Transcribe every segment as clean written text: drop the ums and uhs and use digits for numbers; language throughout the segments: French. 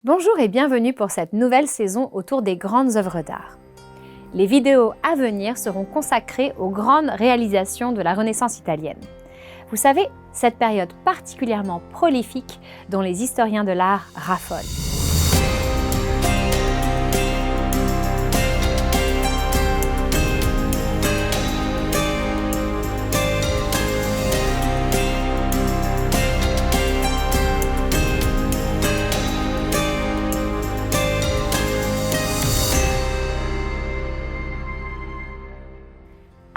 Bonjour et bienvenue pour cette nouvelle saison autour des grandes œuvres d'art. Les vidéos à venir seront consacrées aux grandes réalisations de la Renaissance italienne. Vous savez, cette période particulièrement prolifique dont les historiens de l'art raffolent.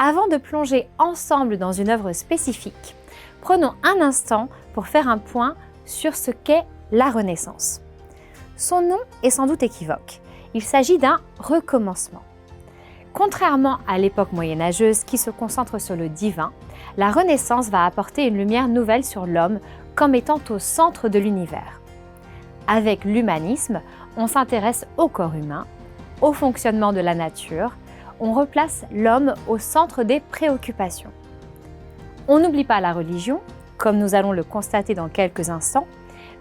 Avant de plonger ensemble dans une œuvre spécifique, prenons un instant pour faire un point sur ce qu'est la Renaissance. Son nom est sans doute équivoque. Il s'agit d'un recommencement. Contrairement à l'époque moyenâgeuse qui se concentre sur le divin, la Renaissance va apporter une lumière nouvelle sur l'homme comme étant au centre de l'univers. Avec l'humanisme, on s'intéresse au corps humain, au fonctionnement de la nature. On replace l'homme au centre des préoccupations. On n'oublie pas la religion, comme nous allons le constater dans quelques instants,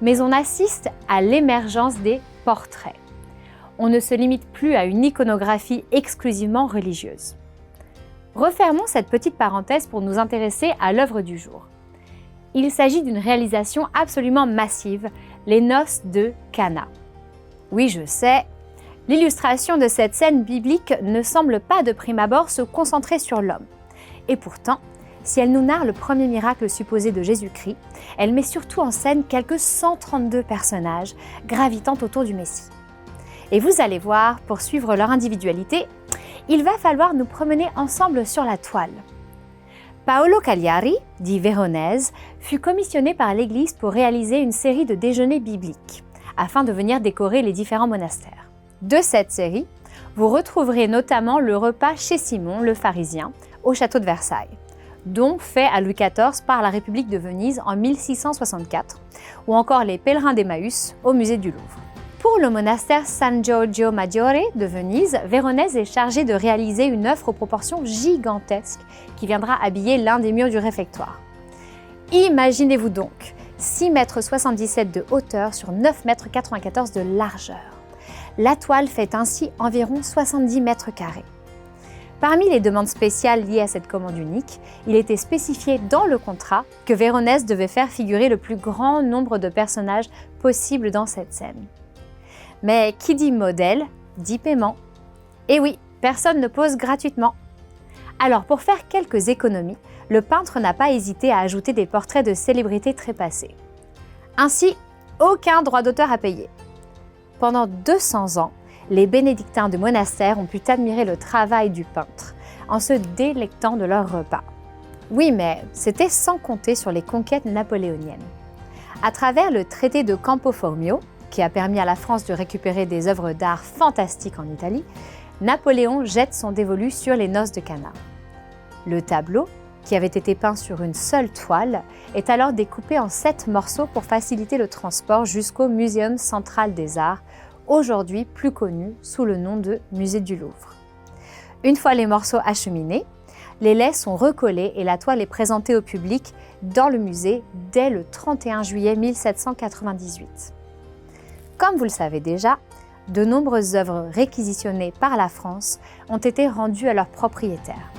mais on assiste à l'émergence des portraits. On ne se limite plus à une iconographie exclusivement religieuse. Refermons cette petite parenthèse pour nous intéresser à l'œuvre du jour. Il s'agit d'une réalisation absolument massive, les noces de Cana. Oui, je sais, l'illustration de cette scène biblique ne semble pas de prime abord se concentrer sur l'homme. Et pourtant, si elle nous narre le premier miracle supposé de Jésus-Christ, elle met surtout en scène quelques 132 personnages gravitant autour du Messie. Et vous allez voir, pour suivre leur individualité, il va falloir nous promener ensemble sur la toile. Paolo Cagliari, dit Véronèse, fut commissionné par l'Église pour réaliser une série de déjeuners bibliques, afin de venir décorer les différents monastères. De cette série, vous retrouverez notamment le repas chez Simon le pharisien au château de Versailles, don fait à Louis XIV par la République de Venise en 1664, ou encore les pèlerins d'Emmaüs au musée du Louvre. Pour le monastère San Giorgio Maggiore de Venise, Véronèse est chargé de réaliser une œuvre aux proportions gigantesques qui viendra habiller l'un des murs du réfectoire. Imaginez-vous donc 6,77 m de hauteur sur 9,94 m de largeur. La toile fait ainsi environ 70 mètres carrés. Parmi les demandes spéciales liées à cette commande unique, il était spécifié dans le contrat que Véronèse devait faire figurer le plus grand nombre de personnages possible dans cette scène. Mais qui dit modèle, dit paiement. Et oui, personne ne pose gratuitement. Alors pour faire quelques économies, le peintre n'a pas hésité à ajouter des portraits de célébrités trépassées. Ainsi, aucun droit d'auteur à payer. Pendant 200 ans, les bénédictins du monastère ont pu admirer le travail du peintre en se délectant de leurs repas. Oui, mais c'était sans compter sur les conquêtes napoléoniennes. À travers le traité de Campo Formio, qui a permis à la France de récupérer des œuvres d'art fantastiques en Italie, Napoléon jette son dévolu sur les noces de Cana. Le tableau, qui avait été peint sur une seule toile, est alors découpé en 7 morceaux pour faciliter le transport jusqu'au Muséum central des arts, aujourd'hui plus connu sous le nom de Musée du Louvre. Une fois les morceaux acheminés, les laits sont recollés et la toile est présentée au public dans le musée dès le 31 juillet 1798. Comme vous le savez déjà, de nombreuses œuvres réquisitionnées par la France ont été rendues à leurs propriétaires.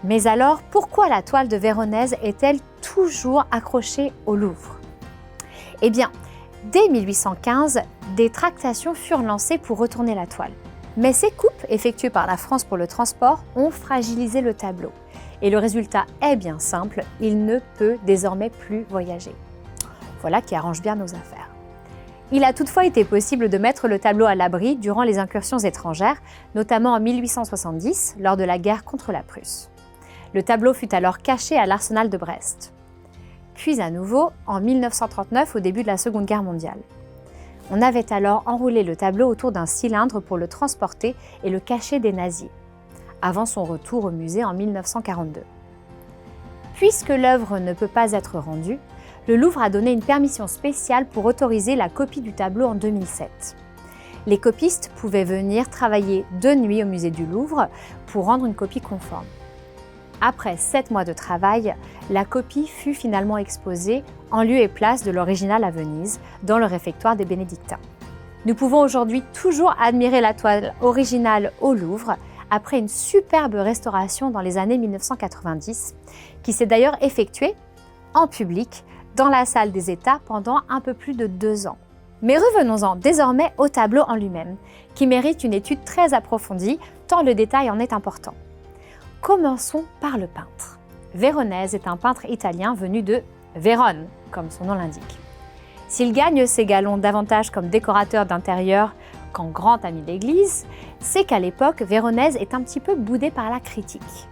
Mais alors, pourquoi la toile de Véronèse est-elle toujours accrochée au Louvre? Eh bien, dès 1815, des tractations furent lancées pour retourner la toile. Mais ces coupes effectuées par la France pour le transport ont fragilisé le tableau. Et le résultat est bien simple, il ne peut désormais plus voyager. Voilà qui arrange bien nos affaires. Il a toutefois été possible de mettre le tableau à l'abri durant les incursions étrangères, notamment en 1870, lors de la guerre contre la Prusse. Le tableau fut alors caché à l'arsenal de Brest. Puis à nouveau, en 1939, au début de la Seconde Guerre mondiale. On avait alors enroulé le tableau autour d'un cylindre pour le transporter et le cacher des nazis, avant son retour au musée en 1942. Puisque l'œuvre ne peut pas être rendue, le Louvre a donné une permission spéciale pour autoriser la copie du tableau en 2007. Les copistes pouvaient venir travailler de nuit au musée du Louvre pour rendre une copie conforme. Après 7 mois de travail, la copie fut finalement exposée en lieu et place de l'original à Venise, dans le réfectoire des Bénédictins. Nous pouvons aujourd'hui toujours admirer la toile originale au Louvre après une superbe restauration dans les années 1990, qui s'est d'ailleurs effectuée en public dans la salle des États pendant un peu plus de 2 ans. Mais revenons-en désormais au tableau en lui-même, qui mérite une étude très approfondie, tant le détail en est important. Commençons par le peintre. Véronèse est un peintre italien venu de Vérone, comme son nom l'indique. S'il gagne ses galons davantage comme décorateur d'intérieur qu'en grand ami d'église, c'est qu'à l'époque, Véronèse est un petit peu boudé par la critique.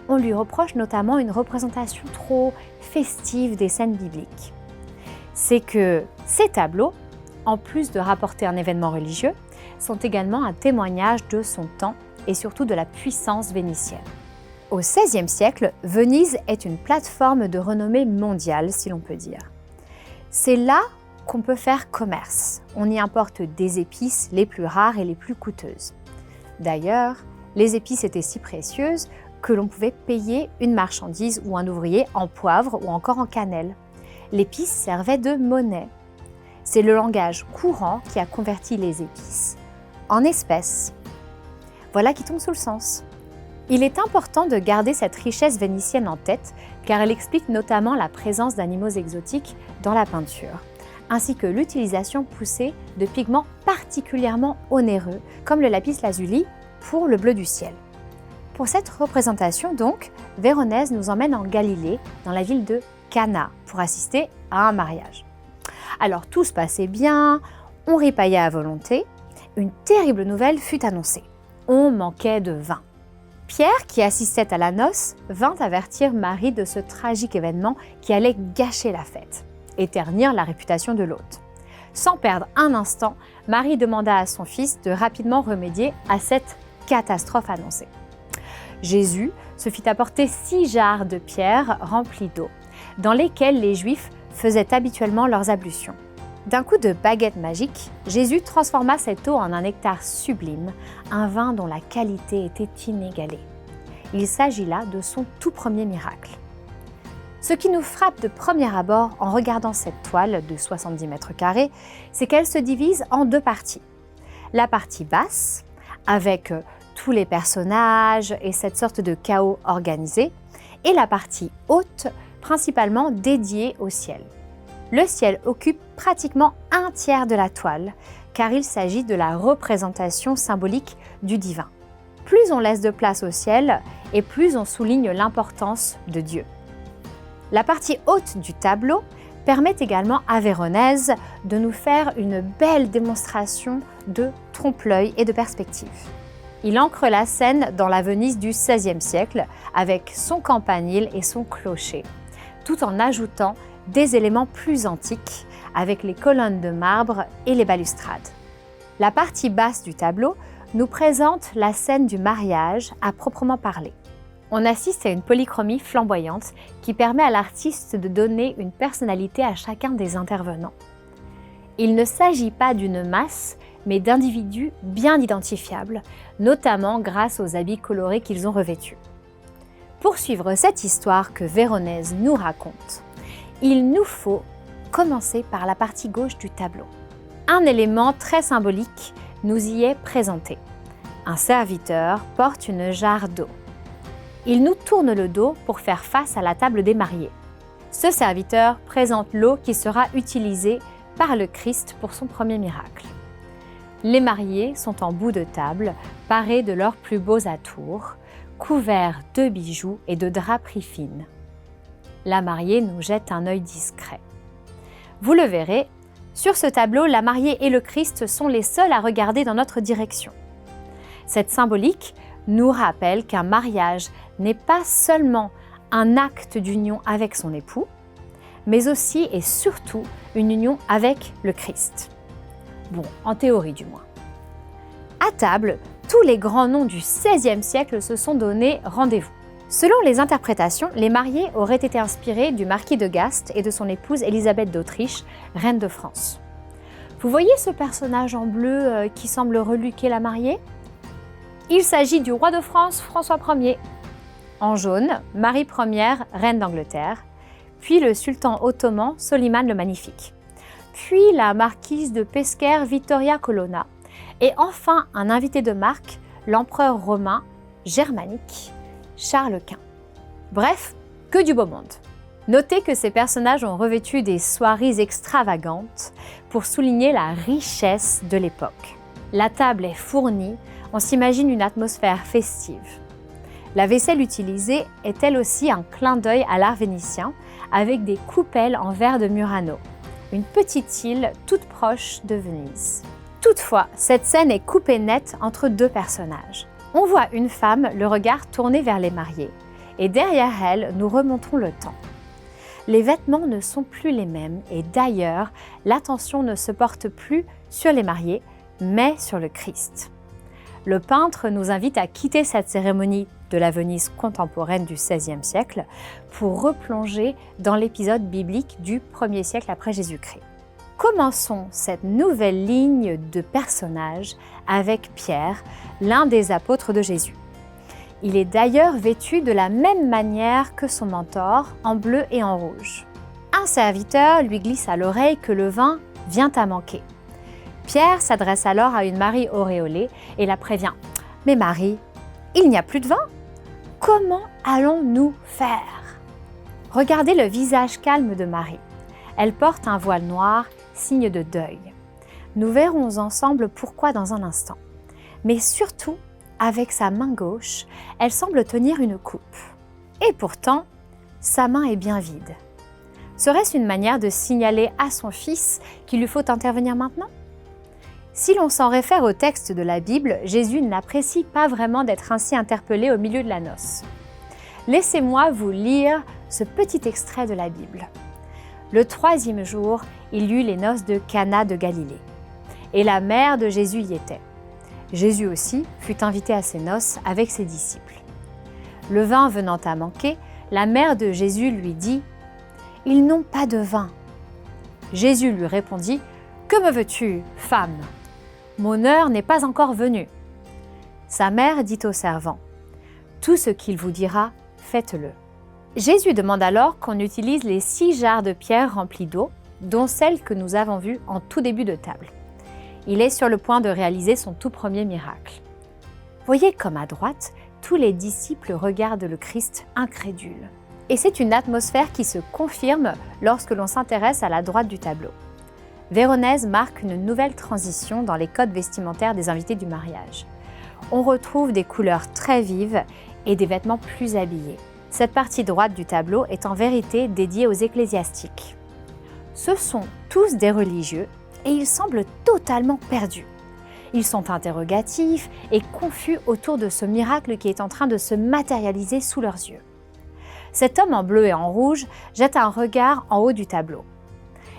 On lui reproche notamment une représentation trop festive des scènes bibliques. C'est que ces tableaux, en plus de rapporter un événement religieux, sont également un témoignage de son temps et surtout de la puissance vénitienne. Au XVIe siècle, Venise est une plateforme de renommée mondiale, si l'on peut dire. C'est là qu'on peut faire commerce. On y importe des épices les plus rares et les plus coûteuses. D'ailleurs, les épices étaient si précieuses que l'on pouvait payer une marchandise ou un ouvrier en poivre ou encore en cannelle. L'épice servait de monnaie. C'est le langage courant qui a converti les épices en espèces. Voilà qui tombe sous le sens. Il est important de garder cette richesse vénitienne en tête car elle explique notamment la présence d'animaux exotiques dans la peinture, ainsi que l'utilisation poussée de pigments particulièrement onéreux comme le lapis lazuli pour le bleu du ciel. Pour cette représentation donc, Véronèse nous emmène en Galilée, dans la ville de Cana, pour assister à un mariage. Alors tout se passait bien, on ripaillait à volonté, une terrible nouvelle fut annoncée. On manquait de vin. Pierre, qui assistait à la noce, vint avertir Marie de ce tragique événement qui allait gâcher la fête et ternir la réputation de l'hôte. Sans perdre un instant, Marie demanda à son fils de rapidement remédier à cette catastrophe annoncée. Jésus se fit apporter 6 jarres de pierre remplies d'eau, dans lesquelles les Juifs faisaient habituellement leurs ablutions. D'un coup de baguette magique, Jésus transforma cette eau en un nectar sublime, un vin dont la qualité était inégalée. Il s'agit là de son tout premier miracle. Ce qui nous frappe de premier abord en regardant cette toile de 70 mètres carrés, c'est qu'elle se divise en 2 parties. La partie basse, avec tous les personnages et cette sorte de chaos organisé, et la partie haute, principalement dédiée au ciel. Le ciel occupe pratiquement 1/3 de la toile, car il s'agit de la représentation symbolique du divin. Plus on laisse de place au ciel, et plus on souligne l'importance de Dieu. La partie haute du tableau permet également à Véronèse de nous faire une belle démonstration de trompe-l'œil et de perspective. Il ancre la scène dans la Venise du XVIe siècle, avec son campanile et son clocher, tout en ajoutant des éléments plus antiques avec les colonnes de marbre et les balustrades. La partie basse du tableau nous présente la scène du mariage à proprement parler. On assiste à une polychromie flamboyante qui permet à l'artiste de donner une personnalité à chacun des intervenants. Il ne s'agit pas d'une masse, mais d'individus bien identifiables, notamment grâce aux habits colorés qu'ils ont revêtus. Pour suivre cette histoire que Véronèse nous raconte, il nous faut commencer par la partie gauche du tableau. Un élément très symbolique nous y est présenté. Un serviteur porte une jarre d'eau. Il nous tourne le dos pour faire face à la table des mariés. Ce serviteur présente l'eau qui sera utilisée par le Christ pour son premier miracle. Les mariés sont en bout de table, parés de leurs plus beaux atours, couverts de bijoux et de draperies fines. La mariée nous jette un œil discret. Vous le verrez, sur ce tableau, la mariée et le Christ sont les seuls à regarder dans notre direction. Cette symbolique nous rappelle qu'un mariage n'est pas seulement un acte d'union avec son époux, mais aussi et surtout une union avec le Christ. Bon, en théorie du moins. À table, tous les grands noms du XVIe siècle se sont donné rendez-vous. Selon les interprétations, les mariés auraient été inspirés du marquis de Gast et de son épouse Élisabeth d'Autriche, reine de France. Vous voyez ce personnage en bleu qui semble reluquer la mariée ? Il s'agit du roi de France, François Ier. En jaune, Marie Ière, reine d'Angleterre, puis le sultan ottoman Soliman le Magnifique. puis la marquise de Pesquer Vittoria Colonna, et enfin un invité de marque, l'empereur romain germanique Charles Quint. Bref, que du beau monde. Notez que ces personnages ont revêtu des soieries extravagantes pour souligner la richesse de l'époque. La table est fournie, on s'imagine une atmosphère festive. La vaisselle utilisée est elle aussi un clin d'œil à l'art vénitien avec des coupelles en verre de Murano, une petite île toute proche de Venise. Toutefois, cette scène est coupée net entre deux personnages. On voit une femme, le regard tourné vers les mariés, et derrière elle, nous remontons le temps. Les vêtements ne sont plus les mêmes et d'ailleurs, l'attention ne se porte plus sur les mariés, mais sur le Christ. Le peintre nous invite à quitter cette cérémonie de la Venise contemporaine du XVIe siècle pour replonger dans l'épisode biblique du 1er siècle après Jésus-Christ. Commençons cette nouvelle ligne de personnages avec Pierre, l'un des apôtres de Jésus. Il est d'ailleurs vêtu de la même manière que son mentor, en bleu et en rouge. Un serviteur lui glisse à l'oreille que le vin vient à manquer. Pierre s'adresse alors à une Marie auréolée et la prévient « Mais Marie, il n'y a plus de vin? Comment allons-nous faire ?» Regardez le visage calme de Marie. Elle porte un voile noir, signe de deuil. Nous verrons ensemble pourquoi dans un instant. Mais surtout, avec sa main gauche, elle semble tenir une coupe. Et pourtant, sa main est bien vide. Serait-ce une manière de signaler à son fils qu'il lui faut intervenir maintenant? Si l'on s'en réfère au texte de la Bible, Jésus n'apprécie pas vraiment d'être ainsi interpellé au milieu de la noce. Laissez-moi vous lire ce petit extrait de la Bible. Le 3e jour, il eut les noces de Cana de Galilée. Et la mère de Jésus y était. Jésus aussi fut invité à ces noces avec ses disciples. Le vin venant à manquer, la mère de Jésus lui dit « Ils n'ont pas de vin. » Jésus lui répondit « Que me veux-tu, femme? Mon heure n'est pas encore venue. » Sa mère dit au servant « Tout ce qu'il vous dira, faites-le. » Jésus demande alors qu'on utilise les 6 jarres de pierre remplies d'eau, dont celle que nous avons vue en tout début de table. Il est sur le point de réaliser son tout premier miracle. Voyez comme à droite, tous les disciples regardent le Christ incrédule. Et c'est une atmosphère qui se confirme lorsque l'on s'intéresse à la droite du tableau. Véronèse marque une nouvelle transition dans les codes vestimentaires des invités du mariage. On retrouve des couleurs très vives et des vêtements plus habillés. Cette partie droite du tableau est en vérité dédiée aux ecclésiastiques. Ce sont tous des religieux et ils semblent totalement perdus. Ils sont interrogatifs et confus autour de ce miracle qui est en train de se matérialiser sous leurs yeux. Cet homme en bleu et en rouge jette un regard en haut du tableau.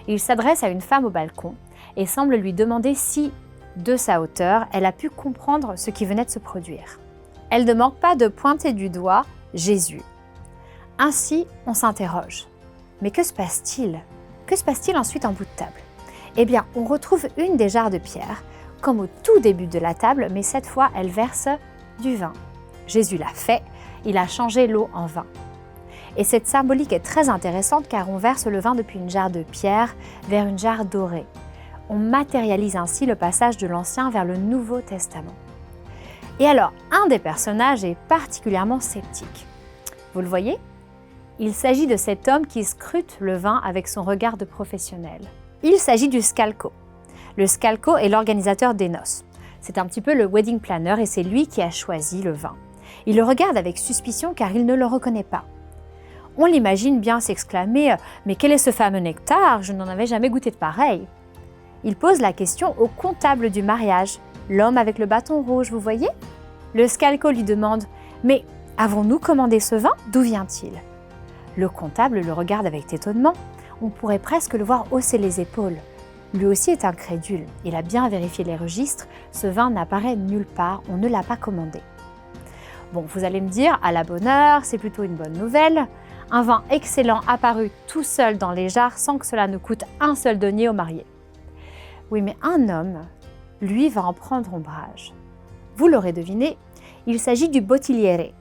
Il s'adresse à une femme au balcon et semble lui demander si, de sa hauteur, elle a pu comprendre ce qui venait de se produire. Elle ne manque pas de pointer du doigt Jésus. Ainsi, on s'interroge. Mais que se passe-t-il? Que se passe-t-il ensuite en bout de table? Eh bien, on retrouve une des jarres de pierre, comme au tout début de la table, mais cette fois, elle verse du vin. Jésus l'a fait, il a changé l'eau en vin. Et cette symbolique est très intéressante car on verse le vin depuis une jarre de pierre vers une jarre dorée. On matérialise ainsi le passage de l'Ancien vers le Nouveau Testament. Et alors, un des personnages est particulièrement sceptique. Vous le voyez? Il s'agit de cet homme qui scrute le vin avec son regard de professionnel. Il s'agit du scalco. Le scalco est l'organisateur des noces. C'est un petit peu le wedding planner et c'est lui qui a choisi le vin. Il le regarde avec suspicion car il ne le reconnaît pas. On l'imagine bien s'exclamer « Mais quel est ce fameux nectar? Je n'en avais jamais goûté de pareil !» Il pose la question au comptable du mariage, l'homme avec le bâton rouge, vous voyez? Le scalco lui demande « Mais avons-nous commandé ce vin? D'où vient-il » Le comptable le regarde avec étonnement. On pourrait presque le voir hausser les épaules. Lui aussi est incrédule. Il a bien vérifié les registres. Ce vin n'apparaît nulle part. On ne l'a pas commandé. Bon, vous allez me dire, à la bonne heure, c'est plutôt une bonne nouvelle. Un vin excellent apparu tout seul dans les jarres sans que cela ne coûte un seul denier aux mariés. Oui, mais un homme, lui, va en prendre ombrage. Vous l'aurez deviné, il s'agit du bottigliere,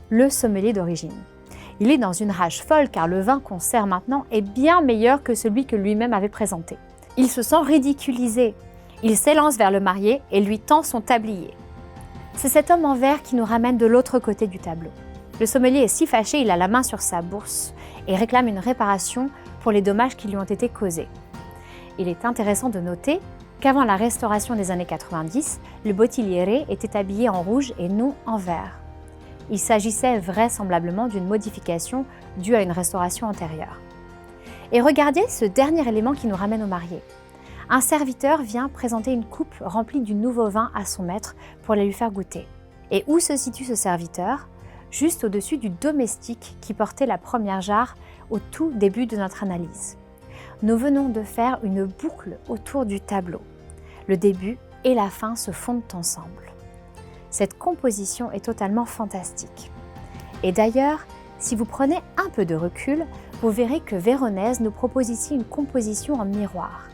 le sommelier d'origine. Il est dans une rage folle car le vin qu'on sert maintenant est bien meilleur que celui que lui-même avait présenté. Il se sent ridiculisé. Il s'élance vers le marié et lui tend son tablier. C'est cet homme en vert qui nous ramène de l'autre côté du tableau. Le sommelier est si fâché, il a la main sur sa bourse et réclame une réparation pour les dommages qui lui ont été causés. Il est intéressant de noter qu'avant la restauration des années 90, le bottigliere était habillé en rouge et non en vert. Il s'agissait vraisemblablement d'une modification due à une restauration antérieure. Et regardez ce dernier élément qui nous ramène au marié. Un serviteur vient présenter une coupe remplie du nouveau vin à son maître pour la lui faire goûter. Et où se situe ce serviteur ? Juste au-dessus du domestique qui portait la première jarre au tout début de notre analyse. Nous venons de faire une boucle autour du tableau. Le début et la fin se fondent ensemble. Cette composition est totalement fantastique. Et d'ailleurs, si vous prenez un peu de recul, vous verrez que Véronèse nous propose ici une composition en miroir.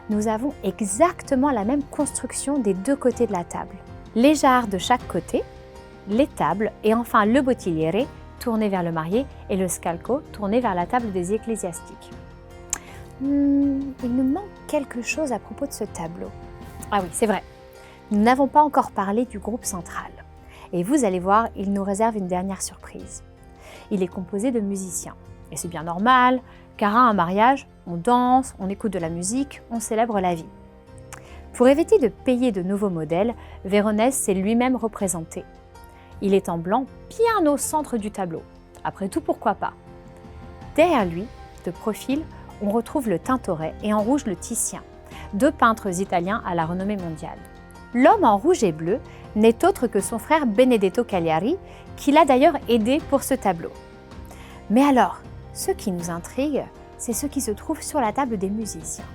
Nous avons exactement la même construction des deux côtés de la table. Les jarres de chaque côté, les tables et enfin le bottigliere tourné vers le marié et le scalco tourné vers la table des ecclésiastiques. Il nous manque quelque chose à propos de ce tableau. Ah oui, c'est vrai. Nous n'avons pas encore parlé du groupe central. Et vous allez voir, il nous réserve une dernière surprise. Il est composé de musiciens. Et c'est bien normal, car à un mariage, on danse, on écoute de la musique, on célèbre la vie. Pour éviter de payer de nouveaux modèles, Véronèse s'est lui-même représenté. Il est en blanc, bien au centre du tableau. Après tout, pourquoi pas? Derrière lui, de profil, on retrouve le Tintoret et en rouge le Titien, deux peintres italiens à la renommée mondiale. L'homme en rouge et bleu n'est autre que son frère Benedetto Cagliari, qui l'a d'ailleurs aidé pour ce tableau. Mais alors, ce qui nous intrigue, c'est ce qui se trouve sur la table des musiciens.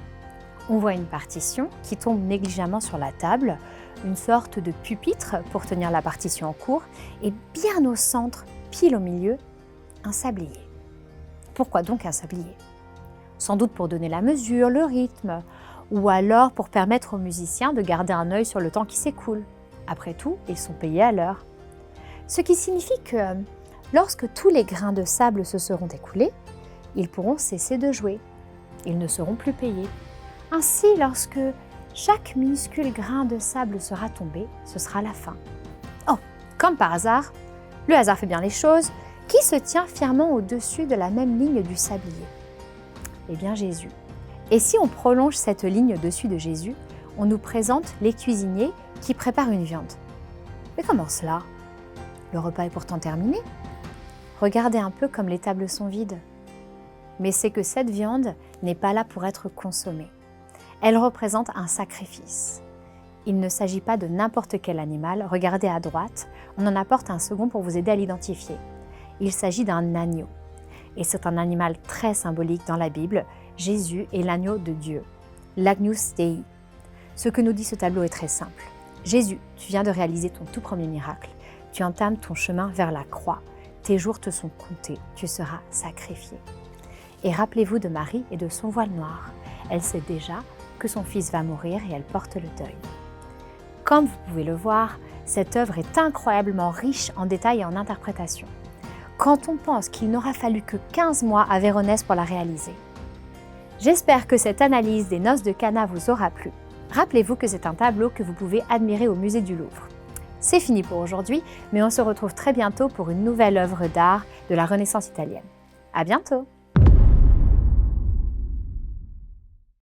On voit une partition qui tombe négligemment sur la table, une sorte de pupitre pour tenir la partition en cours, et bien au centre, pile au milieu, un sablier. Pourquoi donc un sablier? Sans doute pour donner la mesure, le rythme, ou alors pour permettre aux musiciens de garder un œil sur le temps qui s'écoule. Après tout, ils sont payés à l'heure. Ce qui signifie que lorsque tous les grains de sable se seront écoulés, ils pourront cesser de jouer. Ils ne seront plus payés. Ainsi, lorsque chaque minuscule grain de sable sera tombé, ce sera la fin. Oh, comme par hasard, le hasard fait bien les choses, qui se tient fièrement au-dessus de la même ligne du sablier? Eh bien Jésus. Et si on prolonge cette ligne au-dessus de Jésus, on nous présente les cuisiniers qui préparent une viande. Mais comment cela? Le repas est pourtant terminé. Regardez un peu comme les tables sont vides. Mais c'est que cette viande n'est pas là pour être consommée. Elle représente un sacrifice. Il ne s'agit pas de n'importe quel animal. Regardez à droite, on en apporte un second pour vous aider à l'identifier. Il s'agit d'un agneau. Et c'est un animal très symbolique dans la Bible. Jésus est l'agneau de Dieu, l'Agnus Dei. Ce que nous dit ce tableau est très simple. Jésus, tu viens de réaliser ton tout premier miracle. Tu entames ton chemin vers la croix. Tes jours te sont comptés. Tu seras sacrifié. Et rappelez-vous de Marie et de son voile noir. Elle sait déjà que son fils va mourir et elle porte le deuil. Comme vous pouvez le voir, cette œuvre est incroyablement riche en détails et en interprétations. Quand on pense qu'il n'aura fallu que 15 mois à Véronèse pour la réaliser. J'espère que cette analyse des noces de Cana vous aura plu. Rappelez-vous que c'est un tableau que vous pouvez admirer au musée du Louvre. C'est fini pour aujourd'hui, mais on se retrouve très bientôt pour une nouvelle œuvre d'art de la Renaissance italienne. À bientôt!